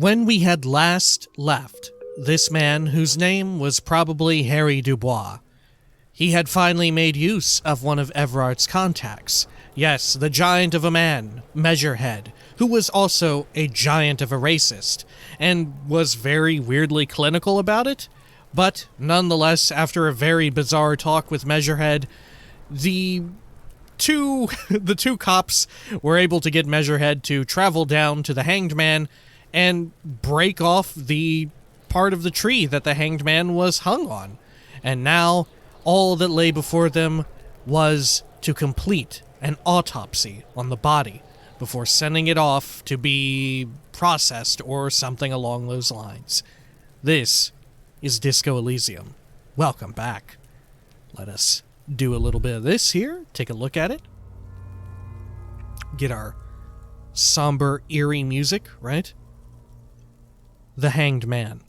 When we had last left this man, whose name was probably Harry Dubois, he had finally made use of one of Everard's contacts. Yes, the giant of a man, Measurehead, who was also a giant of a racist, and was very weirdly clinical about it. But nonetheless, after a very bizarre talk with Measurehead, the two cops were able to get Measurehead to travel down to the Hanged Man and break off the part of the tree that the Hanged Man was hung on. And now, all that lay before them was to complete an autopsy on the body before sending it off to be processed or something along those lines. This is Disco Elysium. Welcome back. Let us do a little bit of this here, take a look at it. Get our somber, eerie music, right? The Hanged Man.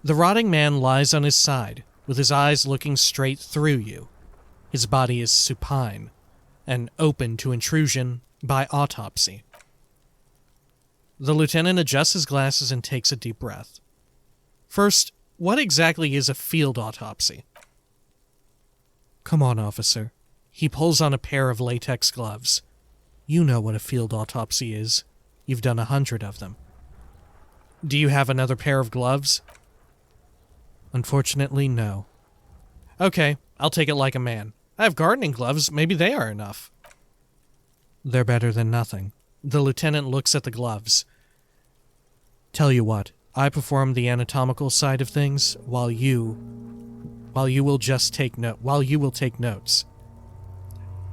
The rotting man lies on his side, with his eyes looking straight through you. His body is supine, and open to intrusion by autopsy. The lieutenant adjusts his glasses and takes a deep breath. First, what exactly is a field autopsy? Come on, officer. He pulls on a pair of latex gloves. You know what a field autopsy is. You've done 100 of them. Do you have another pair of gloves? Unfortunately, no. Okay, I'll take it like a man. I have gardening gloves. Maybe they are enough. They're better than nothing. The lieutenant looks at the gloves. Tell you what, I perform the anatomical side of things while you will take notes.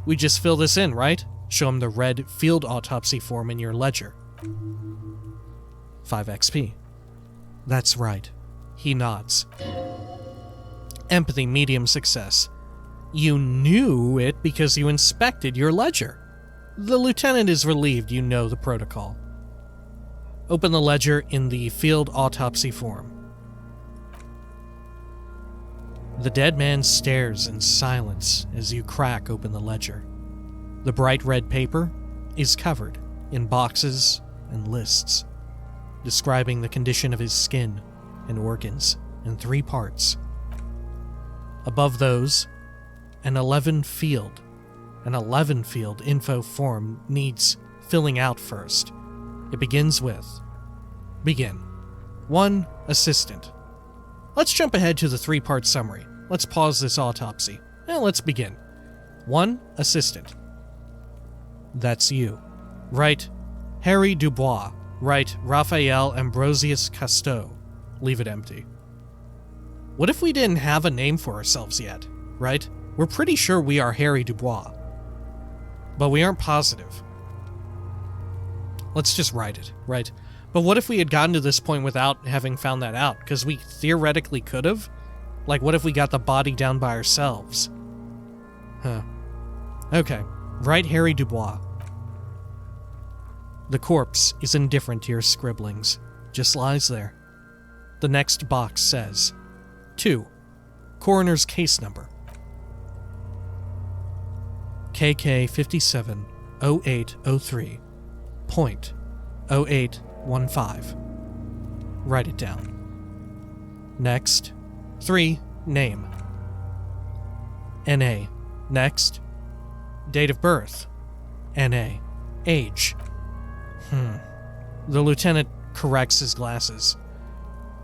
We just fill this in, right? Show him the red field autopsy form in your ledger. 5 XP. That's right. He nods. Empathy medium success. You knew it because you inspected your ledger. The lieutenant is relieved you know the protocol. Open the ledger in the field autopsy form. The dead man stares in silence as you crack open the ledger. The bright red paper is covered in boxes and lists, describing the condition of his skin and organs in 3 parts. Above those, an 11 field info form needs filling out first. It begins with, begin. 1. Assistant. Let's jump ahead to the 3-part summary. Let's pause this autopsy. Let's begin. 1. Assistant. That's you. Write Harry Dubois. Write Raphael Ambrosius Cousteau. Leave it empty. What if we didn't have a name for ourselves yet, right? We're pretty sure we are Harry Dubois, but we aren't positive. Let's just write it, right? But what if we had gotten to this point without having found that out? Because we theoretically could have. Like, what if we got the body down by ourselves? Okay, write Harry Dubois. The corpse is indifferent to your scribblings, just lies there. The next box says, 2. Coroner's case number. KK 570803.0815. Write it down. Next. 3. Name. NA. Next. Date of birth. NA. Age. The lieutenant corrects his glasses.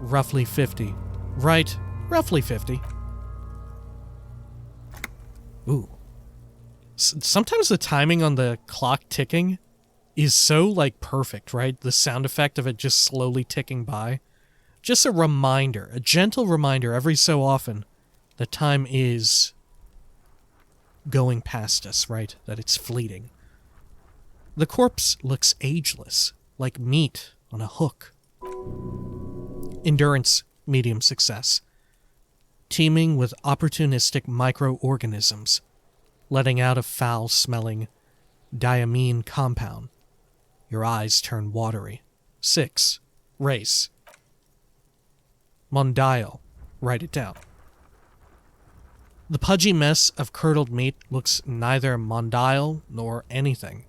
Roughly 50. Right, roughly 50. Ooh. Sometimes the timing on the clock ticking is so, perfect, right? The sound effect of it just slowly ticking by. Just a reminder, a gentle reminder every so often that time is going past us, right? That it's fleeting. The corpse looks ageless, like meat on a hook. Endurance, medium success. Teeming with opportunistic microorganisms, letting out a foul-smelling diamine compound. Your eyes turn watery. 6. Race. Mondial. Write it down. The pudgy mess of curdled meat looks neither mondial nor anything.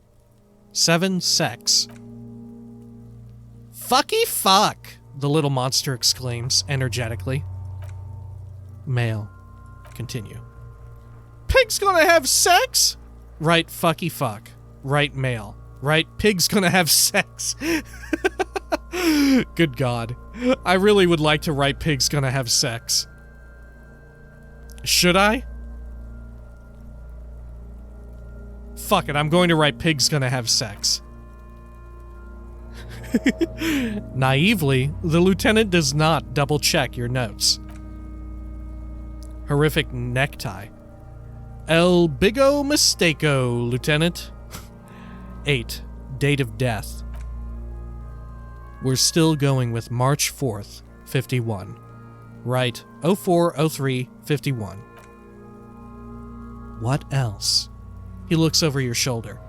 7. Sex. Fucky fuck, the little monster exclaims energetically. Male. Continue. Pig's gonna have sex? Right fucky fuck. Right male. Right pig's gonna have sex. Good God. I really would like to write pig's gonna have sex. Should I? Fuck it, I'm going to write pig's gonna have sex. Naively, the lieutenant does not double-check your notes. Horrific necktie. El bigo mistako, Lieutenant. 8. Date of death. We're still going with March 4th, 51. Right, 040351. What else? He looks over your shoulder.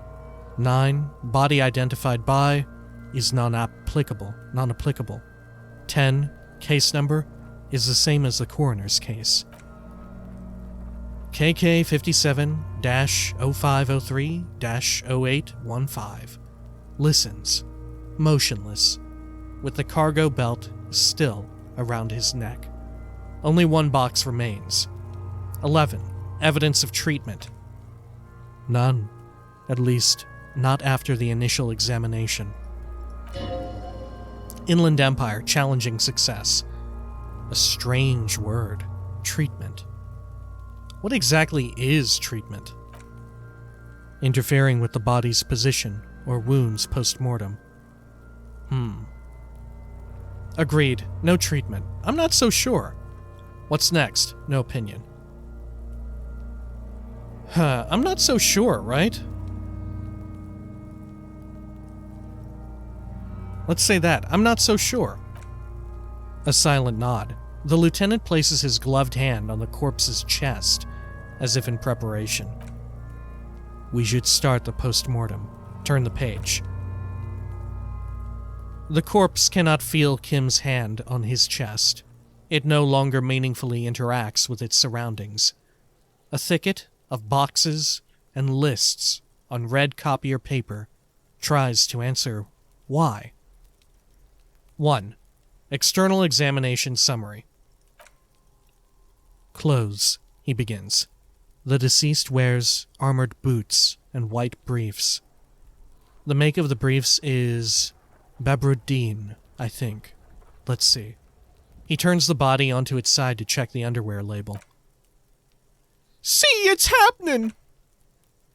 9. Body identified by is non-applicable. 10. Case number is the same as the coroner's case. KK 57-0503-0815. Listens, motionless, with the cargo belt still around his neck. Only one box remains. 11. Evidence of treatment. None. At least, not after the initial examination. Inland Empire, challenging success. A strange word. Treatment. What exactly is treatment? Interfering with the body's position or wounds post-mortem. Agreed. No treatment. I'm not so sure. What's next? No opinion. I'm not so sure, right? Let's say that. I'm not so sure. A silent nod. The lieutenant places his gloved hand on the corpse's chest, as if in preparation. We should start the post-mortem. Turn the page. The corpse cannot feel Kim's hand on his chest. It no longer meaningfully interacts with its surroundings. A thicket of boxes and lists on red copier paper tries to answer why. 1. External examination summary. Clothes, he begins. The deceased wears armored boots and white briefs. The make of the briefs is Babrudin, I think. Let's see. He turns the body onto its side to check the underwear label. See, it's happening!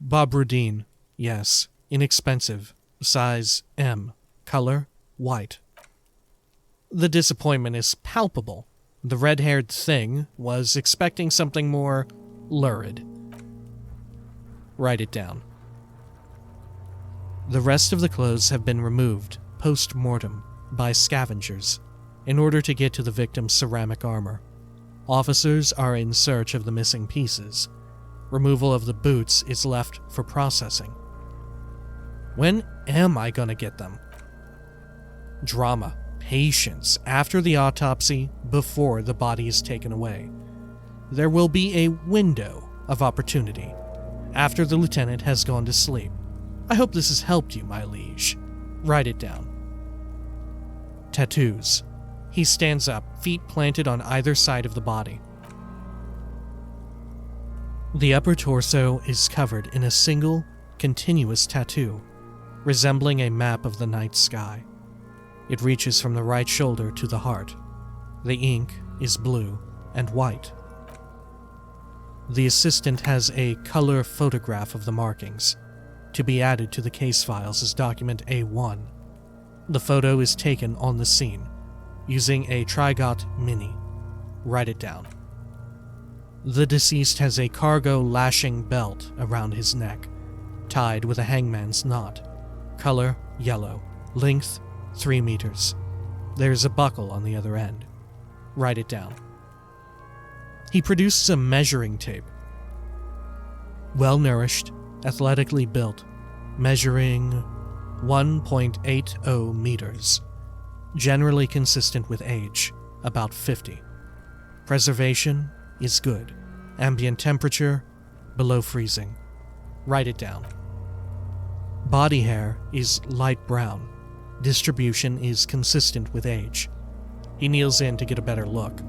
Babrudin, yes. Inexpensive. Size M. Color, white. The disappointment is palpable. The red-haired thing was expecting something more lurid. Write it down. The rest of the clothes have been removed, post-mortem, by scavengers, in order to get to the victim's ceramic armor. Officers are in search of the missing pieces. Removal of the boots is left for processing. When am I gonna get them? Drama. Patience after the autopsy, before the body is taken away. There will be a window of opportunity after the lieutenant has gone to sleep. I hope this has helped you, my liege. Write it down. Tattoos. He stands up, feet planted on either side of the body. The upper torso is covered in a single, continuous tattoo, resembling a map of the night sky. It reaches from the right shoulder to the heart. The ink is blue and white. The assistant has a color photograph of the markings, to be added to the case files as document A1. The photo is taken on the scene, using a Trigot Mini. Write it down. The deceased has a cargo lashing belt around his neck, tied with a hangman's knot. Color, yellow. Length, 3 meters. There's a buckle on the other end. Write it down. He produces a measuring tape. Well-nourished, athletically built, measuring 1.80 meters. Generally consistent with age, about 50. Preservation is good. Ambient temperature, below freezing. Write it down. Body hair is light brown. Distribution is consistent with age. He kneels in to get a better look.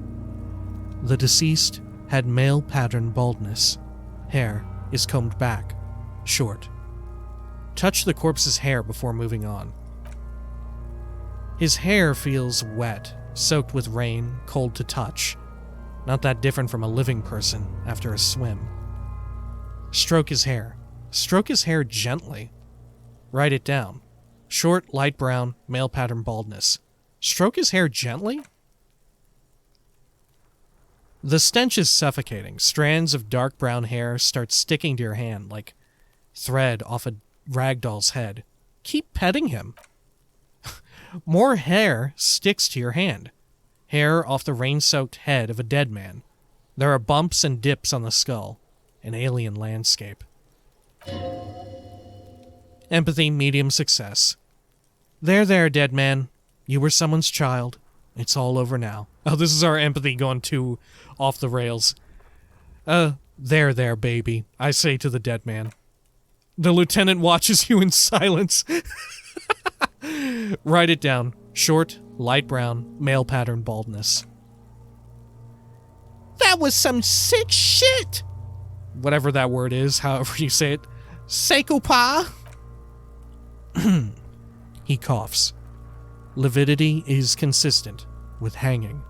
The deceased had male pattern baldness. Hair is combed back, short. Touch the corpse's hair before moving on. His hair feels wet, soaked with rain, cold to touch. Not that different from a living person after a swim. Stroke his hair. Stroke his hair gently. Write it down. Short, light brown, male pattern baldness. Stroke his hair gently? The stench is suffocating. Strands of dark brown hair start sticking to your hand like thread off a ragdoll's head. Keep petting him. More hair sticks to your hand. Hair off the rain-soaked head of a dead man. There are bumps and dips on the skull. An alien landscape. Empathy, medium success. There, dead man. You were someone's child. It's all over now. Oh, this is our empathy going too off the rails. There, baby, I say to the dead man. The lieutenant watches you in silence. Write it down. Short, light brown, male pattern baldness. That was some sick shit! Whatever that word is, however you say it. Seikopa! He coughs. Lividity is consistent with hanging.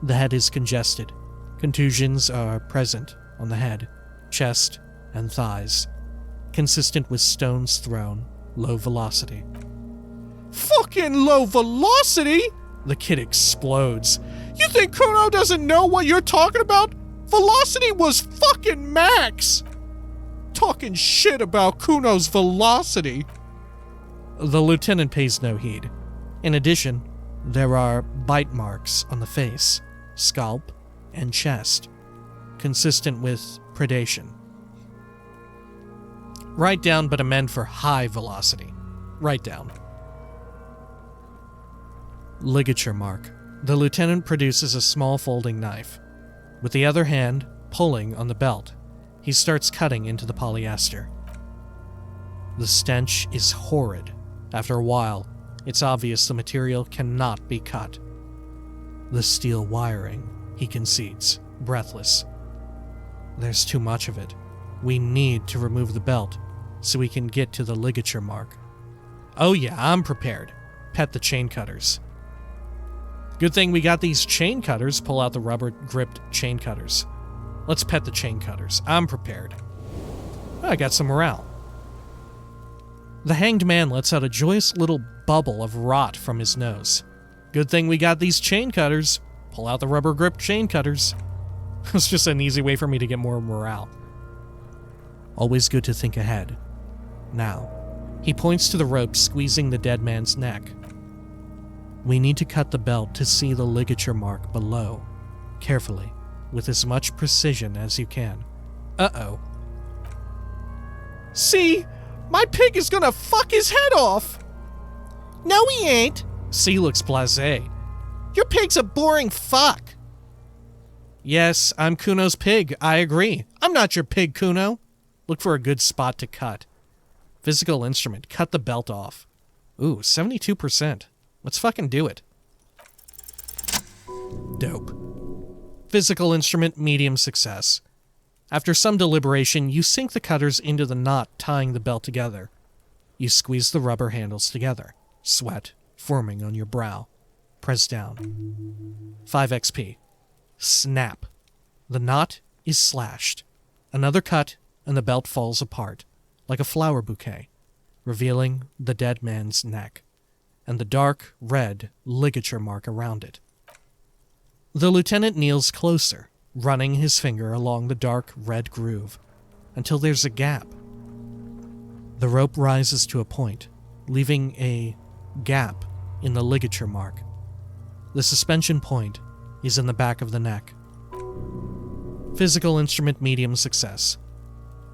The head is congested. Contusions are present on the head, chest, and thighs. Consistent with stones thrown, low velocity. Fucking low velocity? The kid explodes. You think Kuno doesn't know what you're talking about? Velocity was fucking max! Talking shit about Kuno's velocity. The lieutenant pays no heed. In addition, there are bite marks on the face, scalp, and chest, consistent with predation. Write down but amend for high velocity. Write down. Ligature mark. The lieutenant produces a small folding knife. With the other hand, pulling on the belt, he starts cutting into the polyester. The stench is horrid. After a while, it's obvious the material cannot be cut. The steel wiring, he concedes, breathless. There's too much of it. We need to remove the belt so we can get to the ligature mark. Oh yeah, I'm prepared. Pet the chain cutters. Good thing we got these chain cutters. Pull out the rubber-gripped chain cutters. Let's pet the chain cutters. I'm prepared. I got some morale. The hanged man lets out a joyous little bubble of rot from his nose. Good thing we got these chain cutters. Pull out the rubber-gripped chain cutters. It's just an easy way for me to get more morale. Always good to think ahead. Now, he points to the rope squeezing the dead man's neck. We need to cut the belt to see the ligature mark below, carefully, with as much precision as you can. Uh-oh. See? My pig is gonna fuck his head off! No, he ain't. C looks blasé. Your pig's a boring fuck. Yes, I'm Kuno's pig, I agree. I'm not your pig, Kuno. Look for a good spot to cut. Physical instrument, cut the belt off. Ooh, 72%. Let's fucking do it. Dope. Physical instrument, medium success. After some deliberation, you sink the cutters into the knot tying the belt together. You squeeze the rubber handles together. Sweat forming on your brow. Press down. 5 XP. Snap. The knot is slashed. Another cut, and the belt falls apart, like a flower bouquet, revealing the dead man's neck, and the dark, red ligature mark around it. The lieutenant kneels closer, running his finger along the dark, red groove, until there's a gap. The rope rises to a point, leaving a gap in the ligature mark. The suspension point is in the back of the neck. Physical instrument, medium success.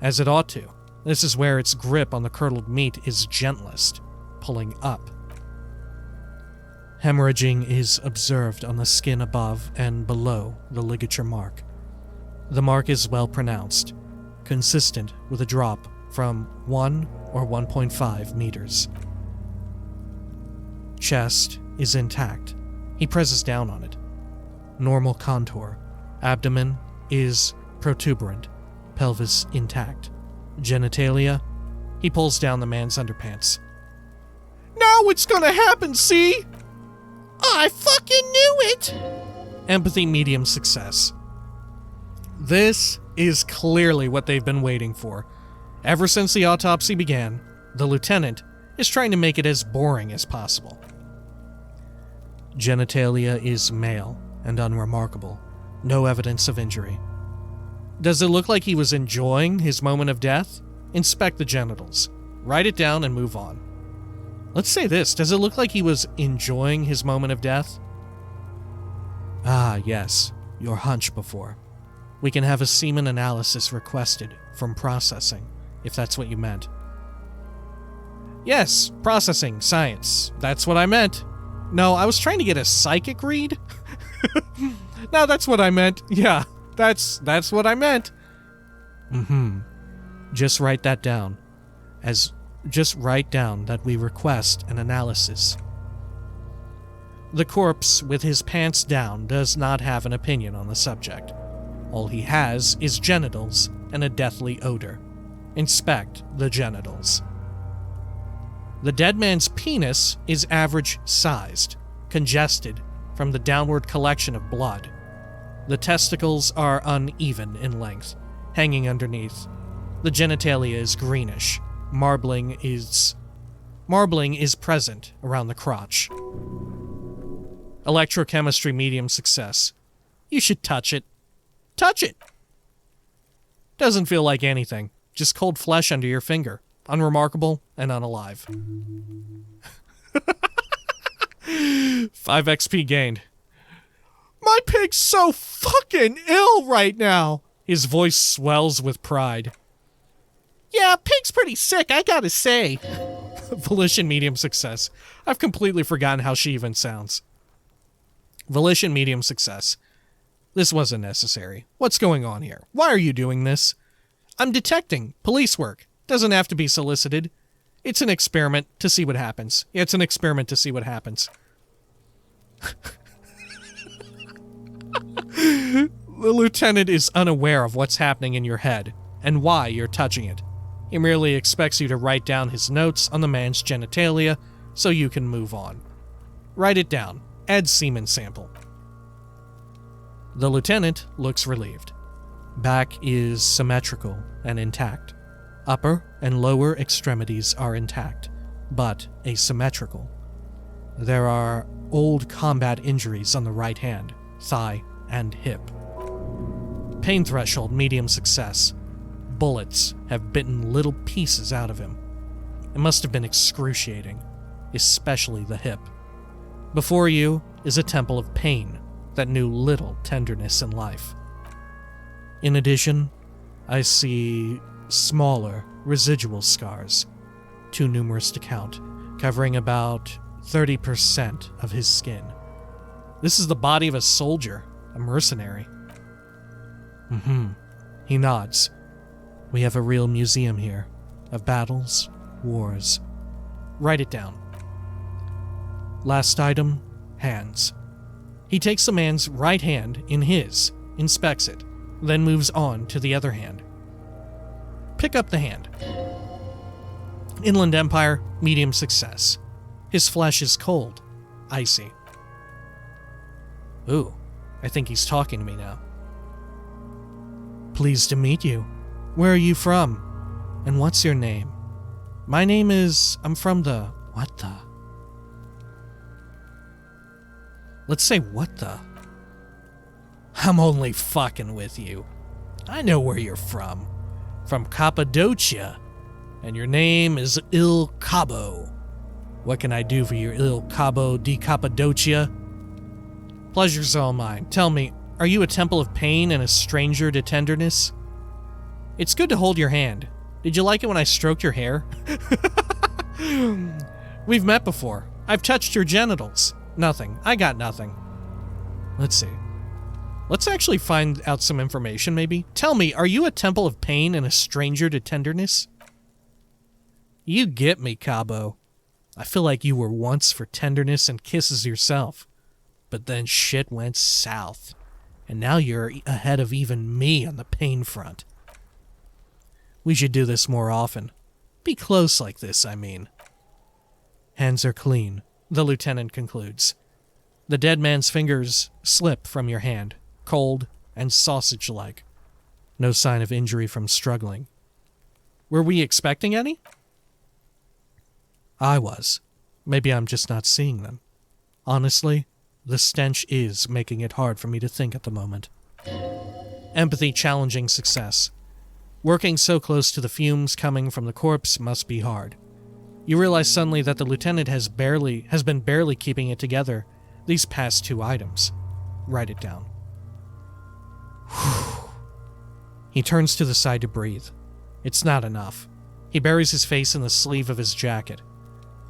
As it ought to. This is where its grip on the curdled meat is gentlest, pulling up. Hemorrhaging is observed on the skin above and below the ligature mark. The mark is well pronounced, consistent with a drop from 1 or 1.5 meters. Chest is intact. He presses down on it. Normal contour. Abdomen is protuberant. Pelvis intact. Genitalia. He pulls down the man's underpants. Now it's gonna happen, see? I fucking knew it! Empathy medium success. This is clearly what they've been waiting for. Ever since the autopsy began, the lieutenant is trying to make it as boring as possible. Genitalia is male and unremarkable. No evidence of injury. Does it look like he was enjoying his moment of death? Inspect the genitals. Write it down and move on. Let's say this. Does it look like he was enjoying his moment of death? Ah, yes. Your hunch before. We can have a semen analysis requested from processing, if that's what you meant. Yes, processing, science. That's what I meant. No, I was trying to get a psychic read. No, that's what I meant. Yeah, that's what I meant. Just write that down. Just write down that we request an analysis. The corpse, with his pants down, does not have an opinion on the subject. All he has is genitals and a deathly odor. Inspect the genitals. The dead man's penis is average-sized, congested from the downward collection of blood. The testicles are uneven in length, hanging underneath. The genitalia is greenish. Marbling is present around the crotch. Electrochemistry medium success. You should touch it. Touch it! Doesn't feel like anything. Just cold flesh under your finger. Unremarkable and unalive. 5 XP gained. My pig's so fucking ill right now! His voice swells with pride. Yeah, pig's pretty sick, I gotta say. Volition medium success. I've completely forgotten how she even sounds. Volition medium success. This wasn't necessary. What's going on here? Why are you doing this? I'm detecting police work. Doesn't have to be solicited. It's an experiment to see what happens. It's an experiment to see what happens. The lieutenant is unaware of what's happening in your head and why you're touching it. He merely expects you to write down his notes on the man's genitalia so you can move on. Write it down. Add semen sample. The lieutenant looks relieved. Back is symmetrical and intact. Upper and lower extremities are intact, but asymmetrical. There are old combat injuries on the right hand, thigh, and hip. Pain threshold medium success. Bullets have bitten little pieces out of him. It must have been excruciating, especially the hip. Before you is a temple of pain that knew little tenderness in life. In addition, I see smaller residual scars, too numerous to count, covering about 30% of his skin. This is the body of a soldier, a mercenary. He nods. We have a real museum here, of battles, wars. Write it down. Last item, hands. He takes the man's right hand in his, inspects it, then moves on to the other hand. Pick up the hand. Inland Empire, medium success. His flesh is cold, icy. Ooh, I think he's talking to me now. Pleased to meet you. Where are you from? And what's your name? My name is... I'm from the... What the? Let's say what the? I'm only fucking with you. I know where you're from. From Cappadocia. And your name is Il Cabo. What can I do for you, Il Cabo di Cappadocia? Pleasure's all mine. Tell me, are you a temple of pain and a stranger to tenderness? It's good to hold your hand. Did you like it when I stroked your hair? We've met before. I've touched your genitals. Nothing. I got nothing. Let's see. Let's actually find out some information, maybe. Tell me, are you a temple of pain and a stranger to tenderness? You get me, Cabo. I feel like you were once for tenderness and kisses yourself, but then shit went south, and now you're ahead of even me on the pain front. We should do this more often. Be close like this, I mean. Hands are clean, the lieutenant concludes. The dead man's fingers slip from your hand, cold and sausage-like. No sign of injury from struggling. Were we expecting any? I was. Maybe I'm just not seeing them. Honestly, the stench is making it hard for me to think at the moment. Empathy challenging success. Working so close to the fumes coming from the corpse must be hard. You realize suddenly that the lieutenant has been barely keeping it together these past 2 items. Write it down. He turns to the side to breathe. It's not enough. He buries his face in the sleeve of his jacket.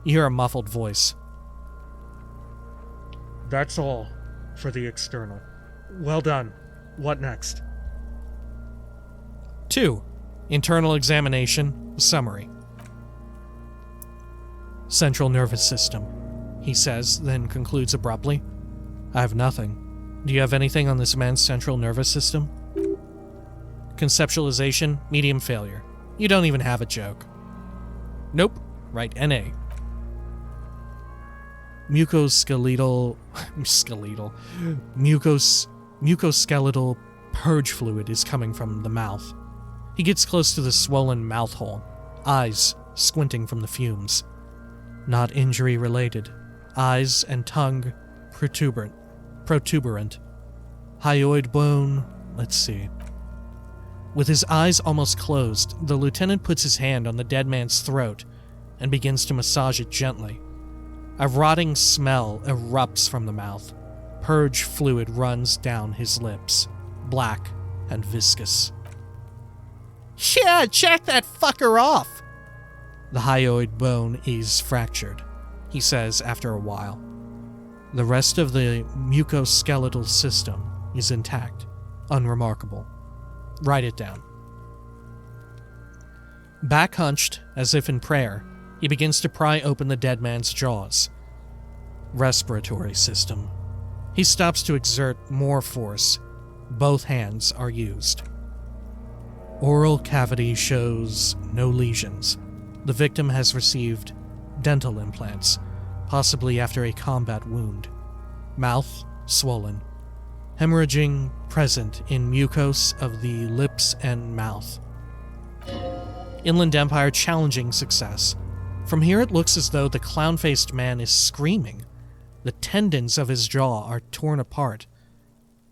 You hear a muffled voice. That's all for the external. Well done. What next? 2. Internal examination. Summary. Central nervous system, he says, then concludes abruptly. I have nothing. Do you have anything on this man's central nervous system? Conceptualization, medium failure. You don't even have a joke. Nope. Write NA. Mucoskeletal purge fluid is coming from the mouth. He gets close to the swollen mouth hole, eyes squinting from the fumes. Not injury related. Eyes and tongue protuberant. Hyoid bone, let's see. With his eyes almost closed, the lieutenant puts his hand on the dead man's throat and begins to massage it gently. A rotting smell erupts from the mouth. Purge fluid runs down his lips, black and viscous. Yeah, check that fucker off! The hyoid bone is fractured, he says after a while. The rest of the mucoskeletal system is intact, unremarkable. Write it down. Back hunched, as if in prayer, he begins to pry open the dead man's jaws. Respiratory system. He stops to exert more force. Both hands are used. Oral cavity shows no lesions. The victim has received dental implants, possibly after a combat wound. Mouth swollen. Hemorrhaging present in mucose of the lips and mouth. Inland Empire challenging success. From here it looks as though the clown-faced man is screaming. The tendons of his jaw are torn apart.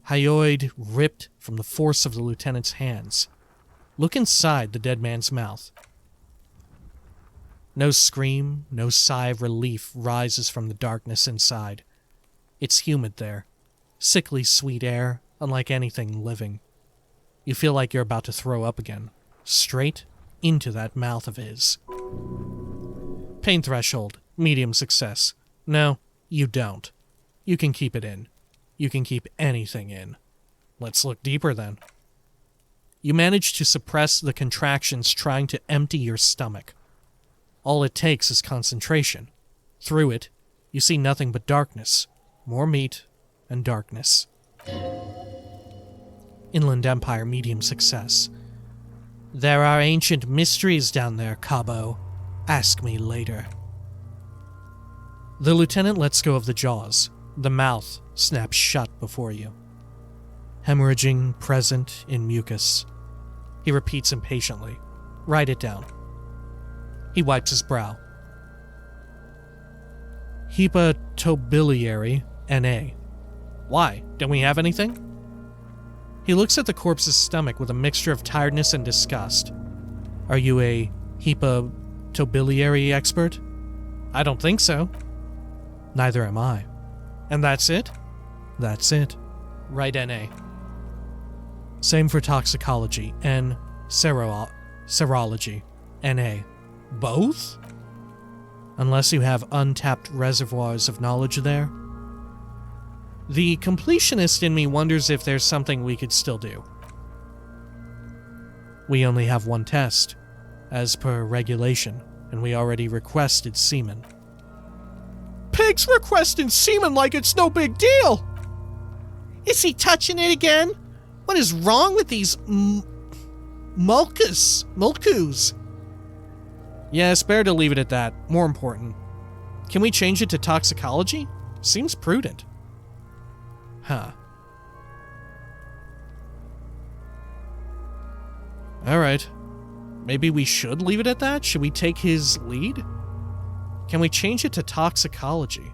Hyoid ripped from the force of the lieutenant's hands. Look inside the dead man's mouth. No scream, no sigh of relief rises from the darkness inside. It's humid there. Sickly sweet air, unlike anything living. You feel like you're about to throw up again. Straight into that mouth of his. Pain threshold, medium success. No, you don't. You can keep it in. You can keep anything in. Let's look deeper then. You manage to suppress the contractions trying to empty your stomach. All it takes is concentration. Through it, you see nothing but darkness. More meat and darkness. Inland Empire medium success. There are ancient mysteries down there, Cabo. Ask me later. The lieutenant lets go of the jaws. The mouth snaps shut before you. Hemorrhaging present in mucus. He repeats impatiently. Write it down. He wipes his brow. Hepatobiliary NA. Why? Don't we have anything? He looks at the corpse's stomach with a mixture of tiredness and disgust. Are you a hepatobiliary expert? I don't think so. Neither am I. And that's it? That's it. Write NA. Same for toxicology and serology. NA. Both? Unless you have untapped reservoirs of knowledge there. The completionist in me wonders if there's something we could still do. We only have one test, as per regulation, and we already requested semen. makes requesting semen like it's no big deal. Is he touching it again? What is wrong with these mulkus? Yeah, it's better to leave it at that. More important. Can we change it to toxicology? Seems prudent. Huh. Alright. Maybe we should leave it at that? Should we take his lead? Can we change it to toxicology?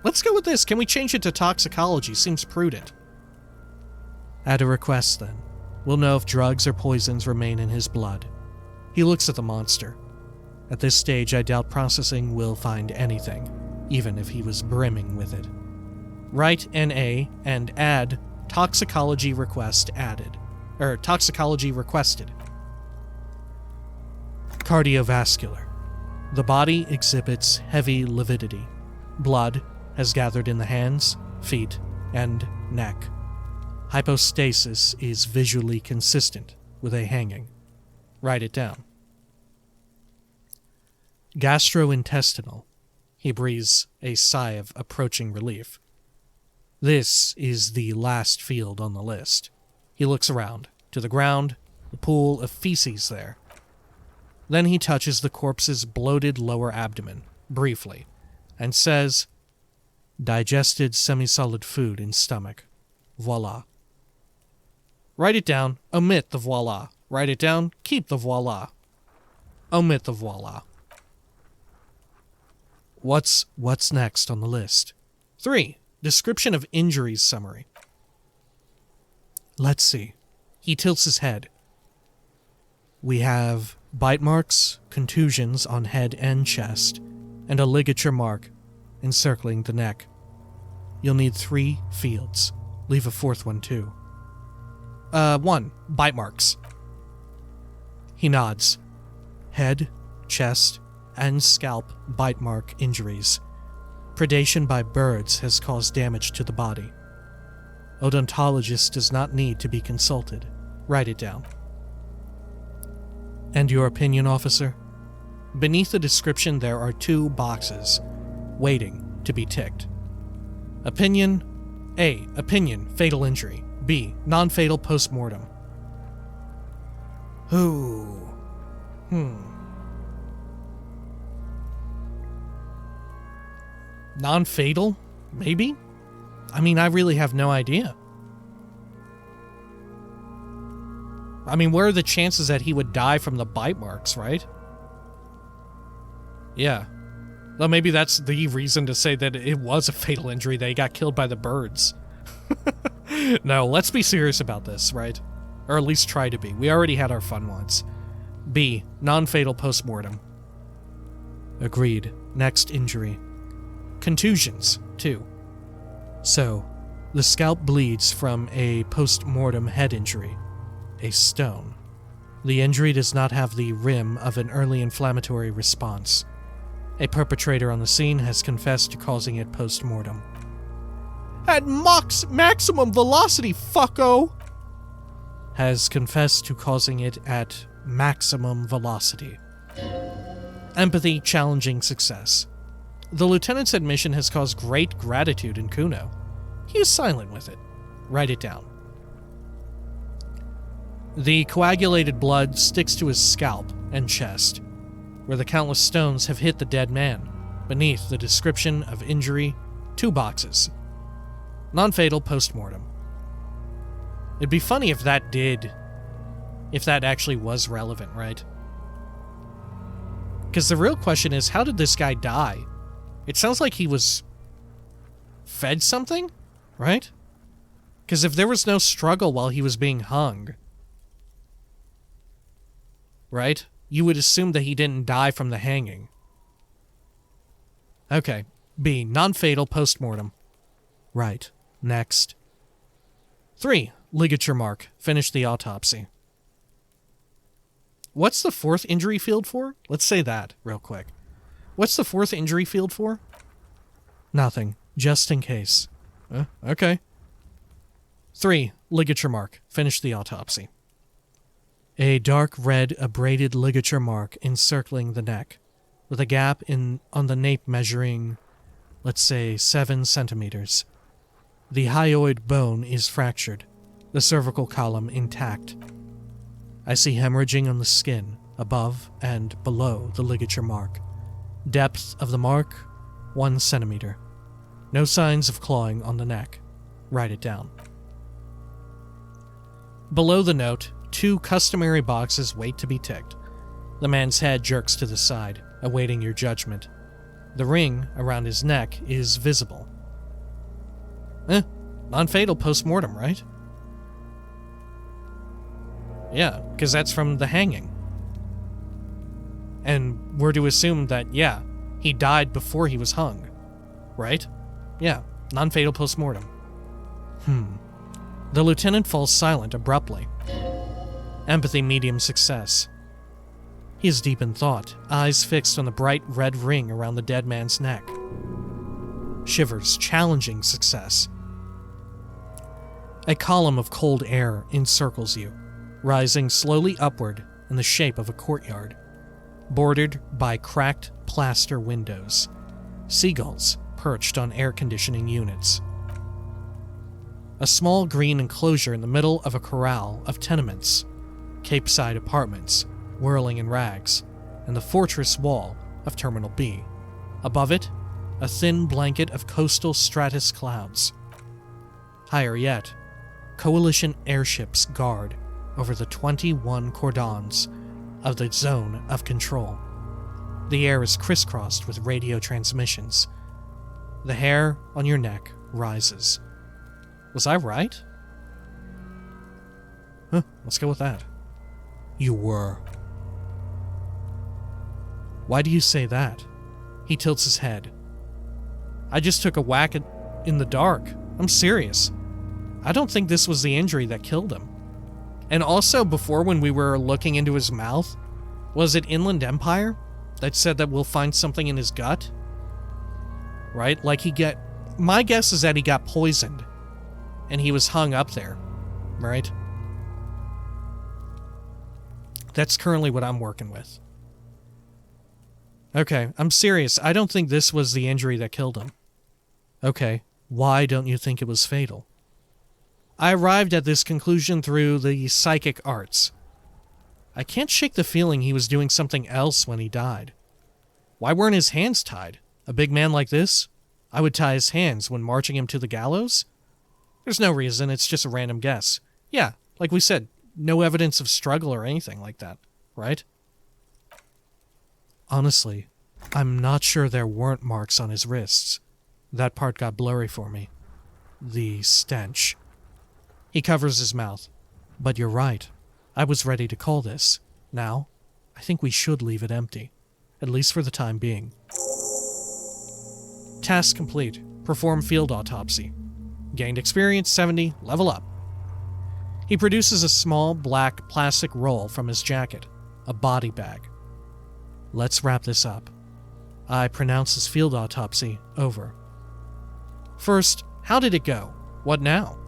Let's go with this. Can we change it to toxicology? Seems prudent. Add a request then. We'll know if drugs or poisons remain in his blood. He looks at the monster. At this stage, I doubt processing will find anything, even if he was brimming with it. Write NA and add toxicology request added. Toxicology requested. Cardiovascular. The body exhibits heavy lividity. Blood has gathered in the hands, feet, and neck. Hypostasis is visually consistent with a hanging. Write it down. Gastrointestinal. He breathes a sigh of approaching relief. This is the last field on the list. He looks around, to the ground, the pool of feces there. Then he touches the corpse's bloated lower abdomen, briefly, and says, digested semi-solid food in stomach. Voila. Write it down, omit the voila. Write it down, keep the voila. Omit the voila. What's next on the list? 3. Description of injuries summary. Let's see. He tilts his head. We have bite marks, contusions on head and chest, and a ligature mark encircling the neck. You'll need 3 fields. Leave a 4th one too. 1. Bite marks. He nods. Head, chest, and scalp bite mark injuries. Predation by birds has caused damage to the body. Odontologist does not need to be consulted. Write it down. And your opinion, officer? Beneath the description there are 2 boxes, waiting to be ticked. Opinion. A. Opinion, fatal injury. B. Non-fatal post-mortem. Non-fatal? Maybe? I mean, I really have no idea. I mean, what are the chances that he would die from the bite marks, right? Yeah. Well, maybe that's the reason to say that it was a fatal injury, that he got killed by the birds. No, let's be serious about this, right? Or at least try to be. We already had our fun once. B. Non-fatal post-mortem. Agreed. Next injury. Contusions, 2. So, the scalp bleeds from a post-mortem head injury. A stone. The injury does not have the rim of an early inflammatory response. A perpetrator on the scene has confessed to causing it post-mortem. At maximum velocity, fucko! Has confessed to causing it at maximum velocity. Empathy, challenging success. The lieutenant's admission has caused great gratitude in Kuno. He is silent with it. Write it down. The coagulated blood sticks to his scalp and chest, where the countless stones have hit the dead man. Beneath the description of injury, 2 boxes. Non-fatal post-mortem. It'd be funny if that actually was relevant, right? Because the real question is, how did this guy die? It sounds like he was fed something, right? Because if there was no struggle while he was being hung, right? You would assume that he didn't die from the hanging. Okay. B. Non-fatal post-mortem. Right. Next. 3. Ligature mark. Finish the autopsy. What's the 4th injury field for? Let's say that real quick. What's the 4th injury field for? Nothing. Just in case. Okay. 3. Ligature mark. Finish the autopsy. A dark red abraded ligature mark encircling the neck. with a gap on the nape measuring, let's say, 7 centimeters. The hyoid bone is fractured, the cervical column intact. I see hemorrhaging on the skin, above and below the ligature mark. Depth of the mark, 1 centimeter. No signs of clawing on the neck. Write it down. Below the note, 2 customary boxes wait to be ticked. The man's head jerks to the side, awaiting your judgment. The ring around his neck is visible. Non-fatal post-mortem, right? Yeah, because that's from the hanging. And we're to assume that, yeah, he died before he was hung. Right? Yeah, non-fatal post-mortem. The lieutenant falls silent abruptly. Empathy medium success. He is deep in thought, eyes fixed on the bright red ring around the dead man's neck. Shivers, challenging success. A column of cold air encircles you, rising slowly upward in the shape of a courtyard, bordered by cracked plaster windows, seagulls perched on air conditioning units. A small green enclosure in the middle of a corral of tenements, Capeside apartments, whirling in rags, and the fortress wall of Terminal B. Above it, a thin blanket of coastal stratus clouds. Higher yet, coalition airships guard over the 21 cordons of the zone of control. The air is crisscrossed with radio transmissions. The hair on your neck rises. Was I right? Let's go with that. You were. Why do you say that? He tilts his head. I just took a whack in the dark. I'm serious. I don't think this was the injury that killed him. And also, before when we were looking into his mouth, was it Inland Empire that said that we'll find something in his gut? Right? My guess is that he got poisoned and he was hung up there, right? That's currently what I'm working with. Okay, I'm serious. I don't think this was the injury that killed him. Okay, why don't you think it was fatal? I arrived at this conclusion through the psychic arts. I can't shake the feeling he was doing something else when he died. Why weren't his hands tied? A big man like this? I would tie his hands when marching him to the gallows? There's no reason, it's just a random guess. Yeah, like we said, no evidence of struggle or anything like that, right? Honestly, I'm not sure there weren't marks on his wrists. That part got blurry for me. The stench. He covers his mouth. But you're right. I was ready to call this. Now, I think we should leave it empty. At least for the time being. Task complete. Perform field autopsy. Gained experience 70, level up. He produces a small black plastic roll from his jacket. A body bag. Let's wrap this up. I pronounce his field autopsy over. First, how did it go? What now?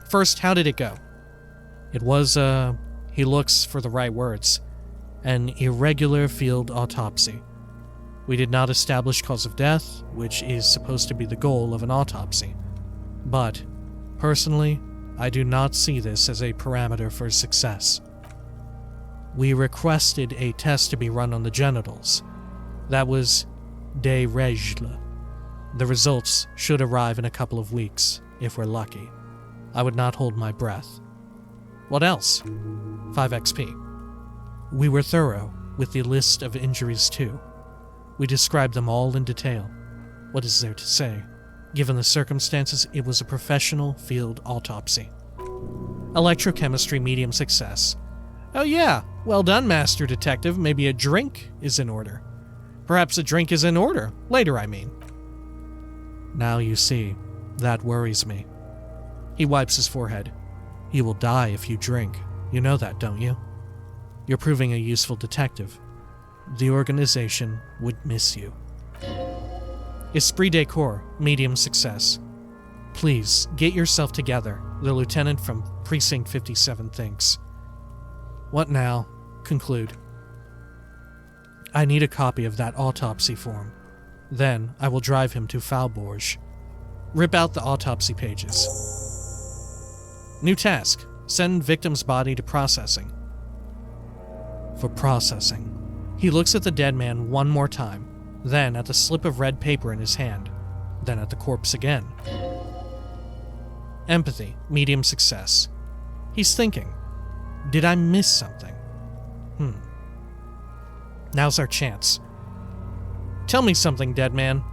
First, how did it go? It was, he looks for the right words, an irregular field autopsy. We did not establish cause of death, which is supposed to be the goal of an autopsy. But, personally, I do not see this as a parameter for success. We requested a test to be run on the genitals. That was de règle. The results should arrive in a couple of weeks, if we're lucky. I would not hold my breath. What else? 5 XP. We were thorough with the list of injuries too. We described them all in detail. What is there to say? Given the circumstances, it was a professional field autopsy. Electrochemistry medium success. Oh yeah, well done, Master Detective. Maybe a drink is in order. Perhaps a drink is in order. Later, I mean. Now you see, that worries me. He wipes his forehead. You will die if you drink. You know that, don't you? You're proving a useful detective. The organization would miss you. Esprit de corps, medium success. Please, get yourself together, the lieutenant from Precinct 57 thinks. What now? Conclude. I need a copy of that autopsy form. Then I will drive him to Falborge. Rip out the autopsy pages. New task. Send victim's body to processing. For processing. He looks at the dead man one more time, then at the slip of red paper in his hand, then at the corpse again. Empathy, medium success. He's thinking, did I miss something? Now's our chance. Tell me something, dead man.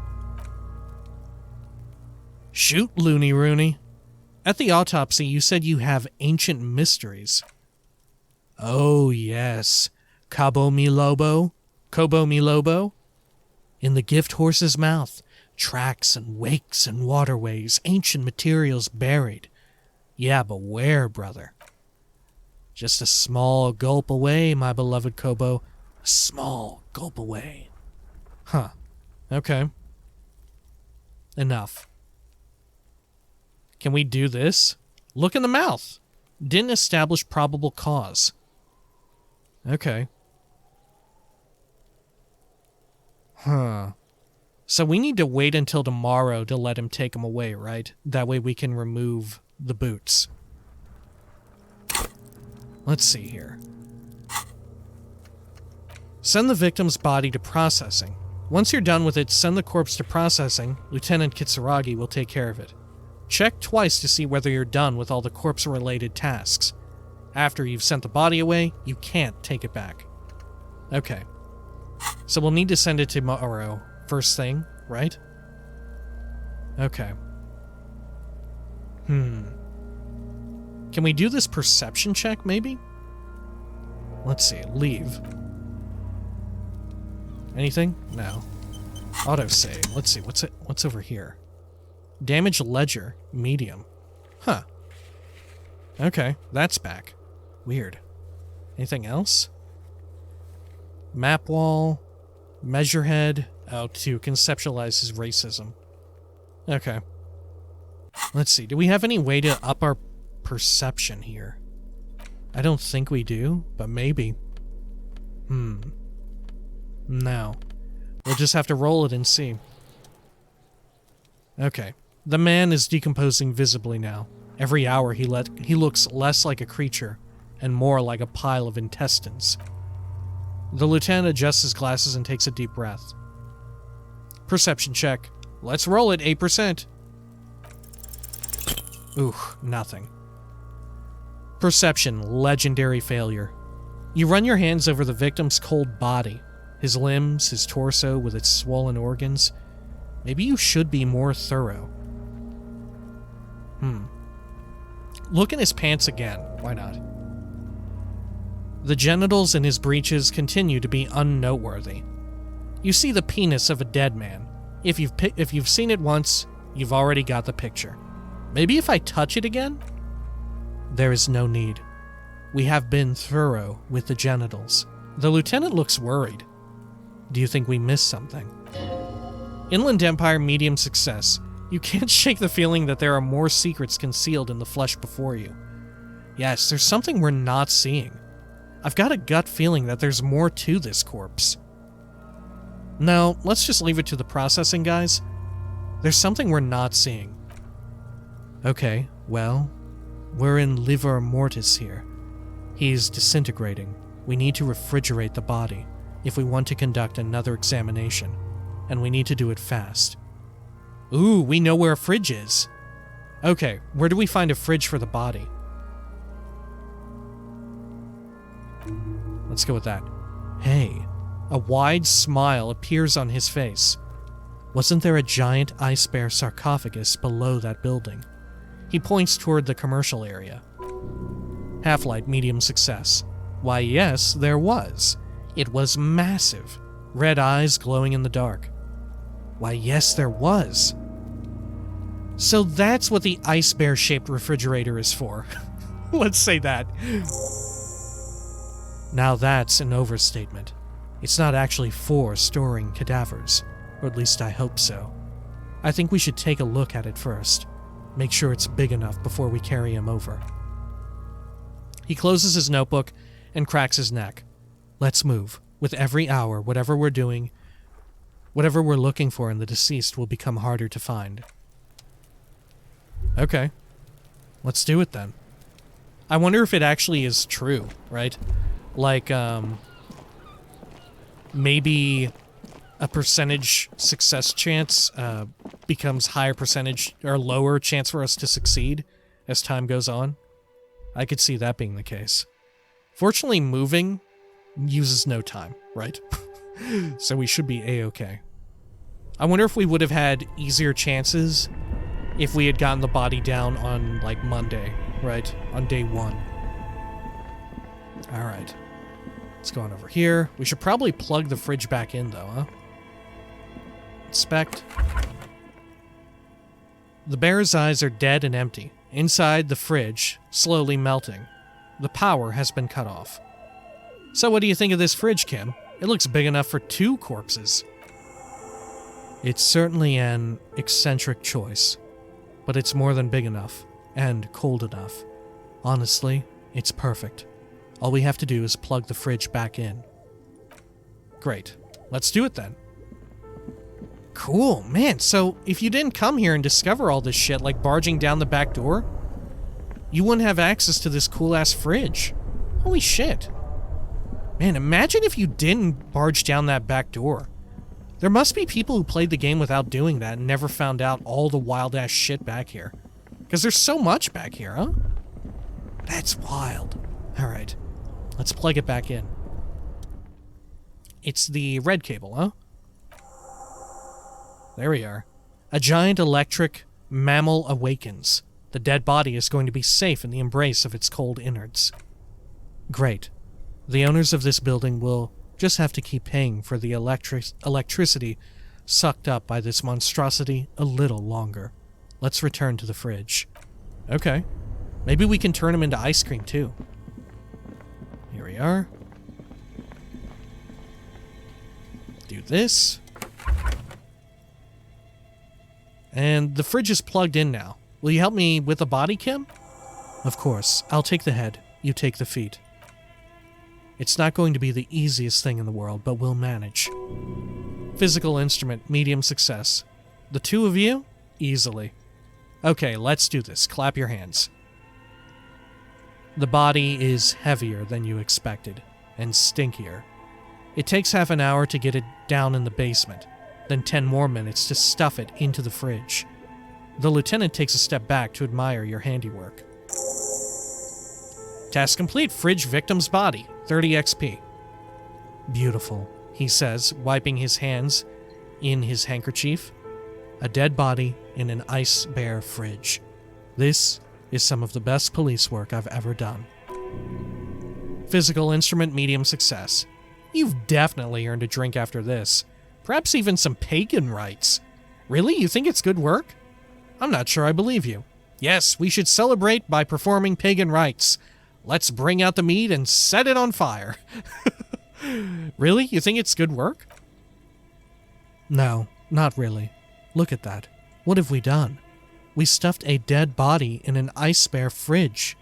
Shoot, Loony Rooney. At the autopsy, you said you have ancient mysteries. Oh, yes. Cabo mi lobo? In the gift horse's mouth, tracks and wakes and waterways, ancient materials buried. Yeah, but where, brother? Just a small gulp away, my beloved Kobo. A small gulp away. Huh. Okay. Enough. Can we do this? Look in the mouth. Didn't establish probable cause. Okay. Huh. So we need to wait until tomorrow to let him take him away, right? That way we can remove the boots. Let's see here. Send the victim's body to processing. Once you're done with it, send the corpse to processing. Lieutenant Kitsuragi will take care of it. Check twice to see whether you're done with all the corpse-related tasks. After you've sent the body away, you can't take it back. Okay. So we'll need to send it tomorrow. First thing, right? Okay. Can we do this perception check, maybe? Let's see. Leave. Anything? No. Autosave. Let's see. What's over here? Damage ledger. Medium. Huh. Okay. That's back. Weird. Anything else? Map wall. Measure head. Oh, to conceptualize his racism. Okay. Let's see. Do we have any way to up our perception here? I don't think we do, but maybe. No. We'll just have to roll it and see. Okay. The man is decomposing visibly now. Every hour he looks less like a creature and more like a pile of intestines. The lieutenant adjusts his glasses and takes a deep breath. Perception check. Let's roll it, 8%. Ooh, nothing. Perception, legendary failure. You run your hands over the victim's cold body, his limbs, his torso with its swollen organs. Maybe you should be more thorough. Look in his pants again. Why not? The genitals in his breeches continue to be unnoteworthy. You see the penis of a dead man. If you've seen it once, you've already got the picture. Maybe if I touch it again? There is no need. We have been thorough with the genitals. The lieutenant looks worried. Do you think we missed something? Inland Empire, medium success. You can't shake the feeling that there are more secrets concealed in the flesh before you. Yes, there's something we're not seeing. I've got a gut feeling that there's more to this corpse. No, let's just leave it to the processing guys. There's something we're not seeing. Okay, well, we're in livor mortis here. He's disintegrating. We need to refrigerate the body if we want to conduct another examination, and we need to do it fast. Ooh, we know where a fridge is. Okay, where do we find a fridge for the body? Let's go with that. Hey, a wide smile appears on his face. Wasn't there a giant ice bear sarcophagus below that building? He points toward the commercial area. Half-light, medium success. Why, yes, there was. It was massive. Red eyes glowing in the dark. Why, yes, there was. So that's what the ice bear-shaped refrigerator is for. Let's say that. Now that's an overstatement. It's not actually for storing cadavers, or at least I hope so. I think we should take a look at it first. Make sure it's big enough before we carry him over. He closes his notebook and cracks his neck. Let's move. With every hour, whatever we're doing, whatever we're looking for in the deceased will become harder to find. Okay. Let's do it then. I wonder if it actually is true, right? Like, maybe a percentage success chance becomes higher percentage or lower chance for us to succeed as time goes on. I could see that being the case. Fortunately, moving uses no time, right? So we should be A-okay. I wonder if we would have had easier chances if we had gotten the body down on, like, Monday, right? On day 1. Alright. Let's go on over here. We should probably plug the fridge back in, though, huh? Inspect. The bear's eyes are dead and empty. Inside the fridge, slowly melting. The power has been cut off. So what do you think of this fridge, Kim? It looks big enough for 2 corpses. It's certainly an eccentric choice, but it's more than big enough, and cold enough. Honestly, it's perfect. All we have to do is plug the fridge back in. Great. Let's do it then. Cool, man, so if you didn't come here and discover all this shit, like barging down the back door, you wouldn't have access to this cool-ass fridge. Holy shit. Man, imagine if you didn't barge down that back door. There must be people who played the game without doing that and never found out all the wild-ass shit back here. Because there's so much back here, huh? That's wild. Alright, let's plug it back in. It's the red cable, huh? There we are. A giant electric mammal awakens. The dead body is going to be safe in the embrace of its cold innards. Great. The owners of this building will just have to keep paying for the electricity sucked up by this monstrosity a little longer. Let's return to the fridge. Okay. Maybe we can turn him into ice cream, too. Here we are. Do this. And the fridge is plugged in now. Will you help me with the body, Kim? Of course. I'll take the head. You take the feet. It's not going to be the easiest thing in the world, but we'll manage. Physical instrument, medium success. The 2 of you? Easily. Okay, let's do this. Clap your hands. The body is heavier than you expected, and stinkier. It takes half an hour to get it down in the basement, then 10 more minutes to stuff it into the fridge. The lieutenant takes a step back to admire your handiwork. Task complete. Fridge victim's body. 30 XP. Beautiful, he says, wiping his hands in his handkerchief. A dead body in an ice-bare fridge. This is some of the best police work I've ever done. Physical instrument, medium success. You've definitely earned a drink after this. Perhaps even some pagan rites. Really? You think it's good work? I'm not sure I believe you. Yes, we should celebrate by performing pagan rites. Let's bring out the meat and set it on fire. Really? You think it's good work? No, not really. Look at that. What have we done? We stuffed a dead body in an ice-bare fridge.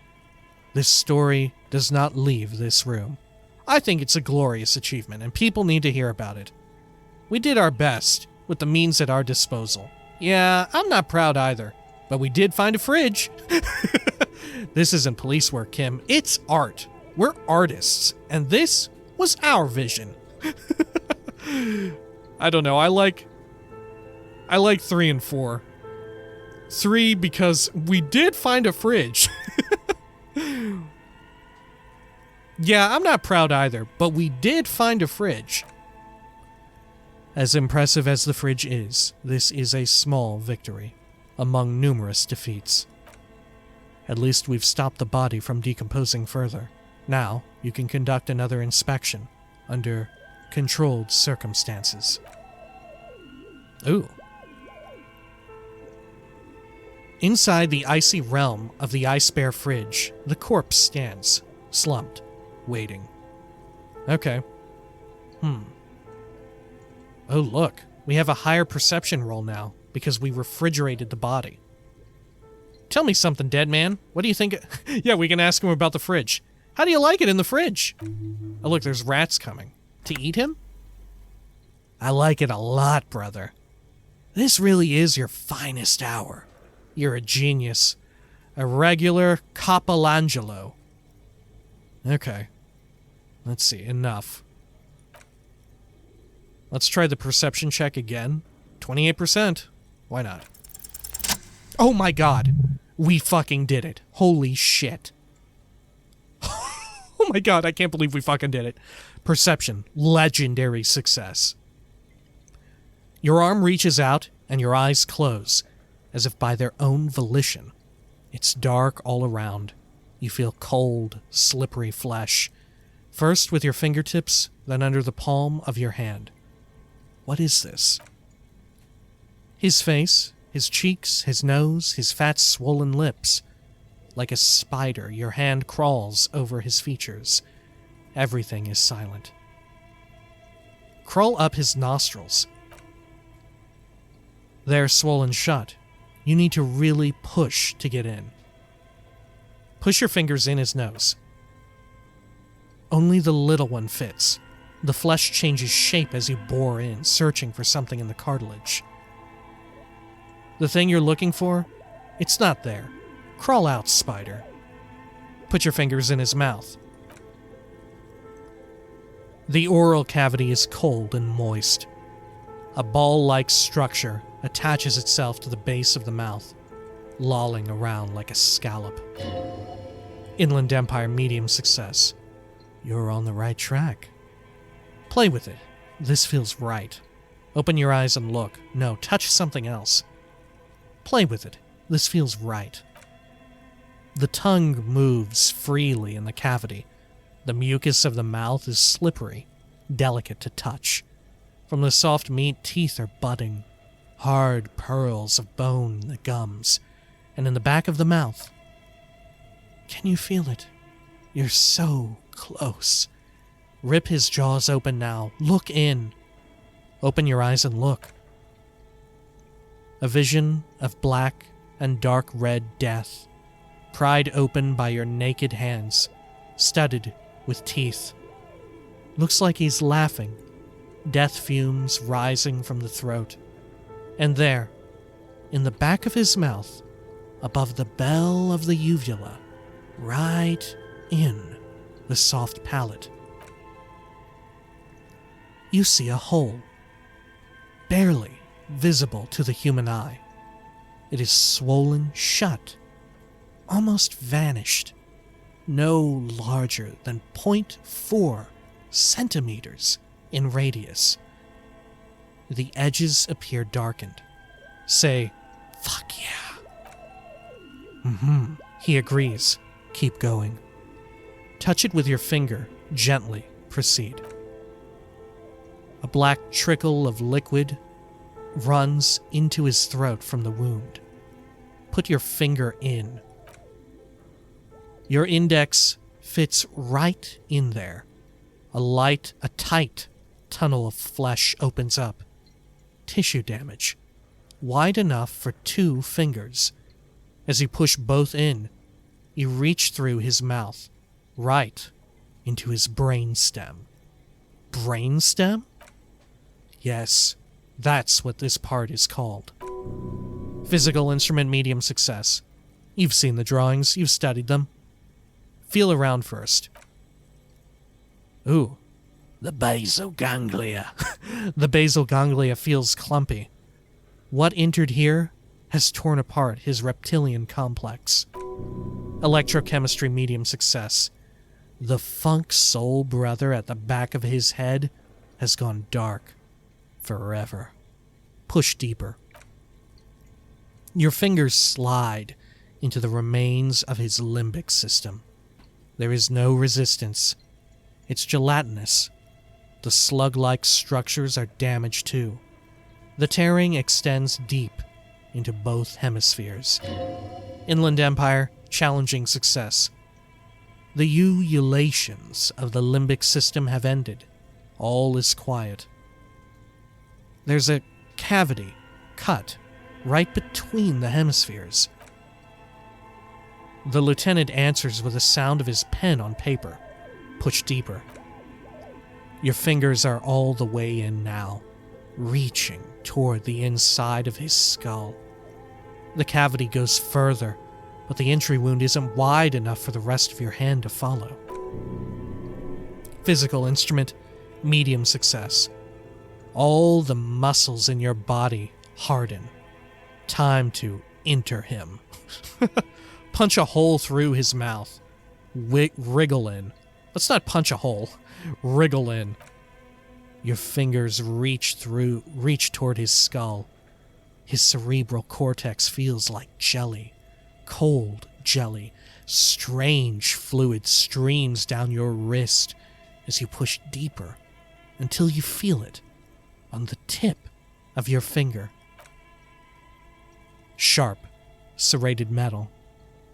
This story does not leave this room. I think it's a glorious achievement, and people need to hear about it. We did our best with the means at our disposal. Yeah, I'm not proud either, but we did find a fridge. This isn't police work, Kim. It's art. We're artists, and this was our vision. I don't know. I like 3 and 4. 3 because we did find a fridge. Yeah, I'm not proud either, but we did find a fridge. As impressive as the fridge is, this is a small victory among numerous defeats. At least we've stopped the body from decomposing further. Now, you can conduct another inspection under controlled circumstances. Ooh. Inside the icy realm of the ice-bare fridge, the corpse stands, slumped, waiting. Okay. Oh, look. We have a higher perception roll now, because we refrigerated the body. Tell me something, dead man. What do you think? Yeah, we can ask him about the fridge. How do you like it in the fridge? Oh, look, there's rats coming. To eat him? I like it a lot, brother. This really is your finest hour. You're a genius. A regular Capolangelo. Okay. Let's see, enough. Let's try the perception check again. 28%. Why not? Oh my god. We fucking did it. Holy shit. Oh my god, I can't believe we fucking did it. Perception. Legendary success. Your arm reaches out and your eyes close, as if by their own volition. It's dark all around. You feel cold, slippery flesh. First with your fingertips, then under the palm of your hand. What is this? His face, his cheeks, his nose, his fat swollen lips. Like a spider, your hand crawls over his features. Everything is silent. Crawl up his nostrils. They're swollen shut. You need to really push to get in. Push your fingers in his nose. Only the little one fits. The flesh changes shape as you bore in, searching for something in the cartilage. The thing you're looking for? It's not there. Crawl out, spider. Put your fingers in his mouth. The oral cavity is cold and moist. A ball-like structure attaches itself to the base of the mouth, lolling around like a scallop. Inland Empire medium success. You're on the right track. Play with it. This feels right. Open your eyes and look. No, touch something else. Play with it. This feels right. The tongue moves freely in the cavity. The mucus of the mouth is slippery, delicate to touch. From the soft meat, teeth are budding. Hard pearls of bone in the gums. And in the back of the mouth. Can you feel it? You're so close. Rip his jaws open now. Look in. Open your eyes and look. A vision of black and dark red death, pried open by your naked hands, studded with teeth. Looks like he's laughing, death fumes rising from the throat. And there, in the back of his mouth, above the bell of the uvula, right in the soft palate, you see a hole, barely visible to the human eye. It is swollen shut, almost vanished, no larger than 0.4 centimeters in radius. The edges appear darkened. Say, fuck yeah. He agrees. Keep going. Touch it with your finger, gently proceed. A black trickle of liquid runs into his throat from the wound. Put your finger in. Your index fits right in there. A tight tunnel of flesh opens up. Tissue damage, wide enough for 2 fingers. As you push both in, you reach through his mouth, right into his brainstem. Brainstem? Yes, that's what this part is called. Physical instrument medium success. You've seen the drawings, you've studied them. Feel around first. Ooh, the basal ganglia. The basal ganglia feels clumpy. What entered here has torn apart his reptilian complex. Electrochemistry medium success. The funk soul brother at the back of his head has gone dark forever. Push deeper. Your fingers slide into the remains of his limbic system. There is no resistance. It's gelatinous. The slug-like structures are damaged too. The tearing extends deep into both hemispheres. Inland Empire, challenging success. The ululations of the limbic system have ended. All is quiet. There's a cavity cut right between the hemispheres. The lieutenant answers with the sound of his pen on paper. Push deeper. Your fingers are all the way in now, reaching toward the inside of his skull. The cavity goes further, but the entry wound isn't wide enough for the rest of your hand to follow. Physical instrument, medium success. All the muscles in your body harden. Time to enter him. Punch a hole through his mouth. Wriggle in. Let's not punch a hole. Wriggle in. Your fingers reach toward his skull. His cerebral cortex feels like jelly. Cold jelly. Strange fluid streams down your wrist as you push deeper until you feel it on the tip of your finger. Sharp, serrated metal.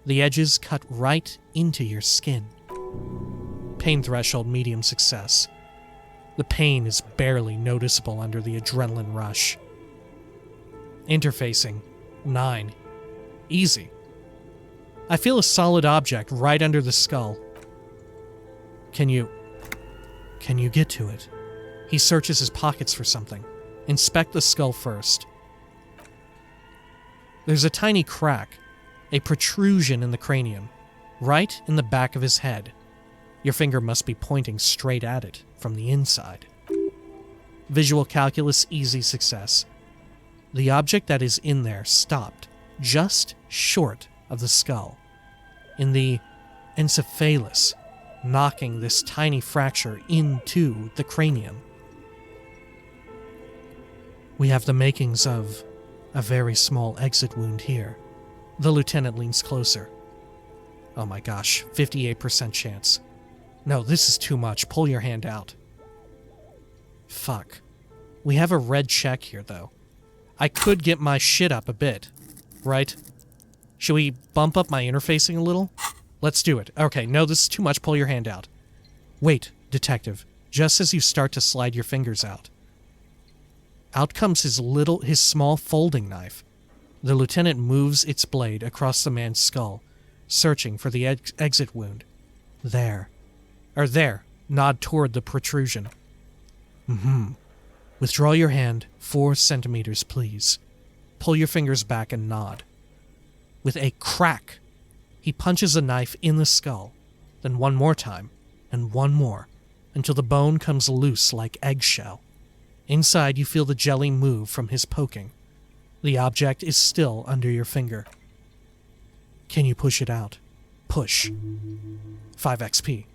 The edges cut right into your skin. Pain threshold, medium success. The pain is barely noticeable under the adrenaline rush. Interfacing, 9. Easy. I feel a solid object right under the skull. Can you get to it? He searches his pockets for something. Inspect the skull first. There's a tiny crack, a protrusion in the cranium, right in the back of his head. Your finger must be pointing straight at it from the inside. Visual calculus, easy success. The object that is in there stopped just short of the skull, in the encephalus, knocking this tiny fracture into the cranium. We have the makings of a very small exit wound here. The lieutenant leans closer. Oh my gosh, 58% chance. No, this is too much. Pull your hand out. Fuck. We have a red check here, though. I could get my shit up a bit, right? Should we bump up my interfacing a little? Let's do it. Okay, no, this is too much. Pull your hand out. Wait, detective. Just as you start to slide your fingers out. Out comes his small folding knife. The lieutenant moves its blade across the man's skull, searching for the exit wound. There. Nod toward the protrusion. Withdraw your hand 4 centimeters, please. Pull your fingers back and nod. With a crack, he punches a knife in the skull, then one more time, and one more, until the bone comes loose like eggshell. Inside, you feel the jelly move from his poking. The object is still under your finger. Can you push it out? Push. 5 XP.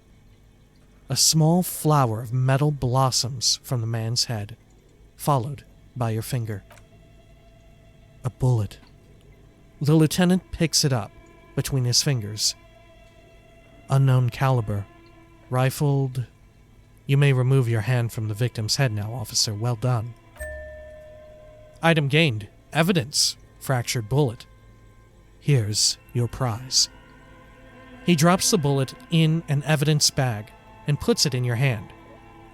A small flower of metal blossoms from the man's head, followed by your finger. A bullet. The lieutenant picks it up between his fingers. Unknown caliber. Rifled. You may remove your hand from the victim's head now, officer. Well done. Item gained. Evidence. Fractured bullet. Here's your prize. He drops the bullet in an evidence bag and puts it in your hand.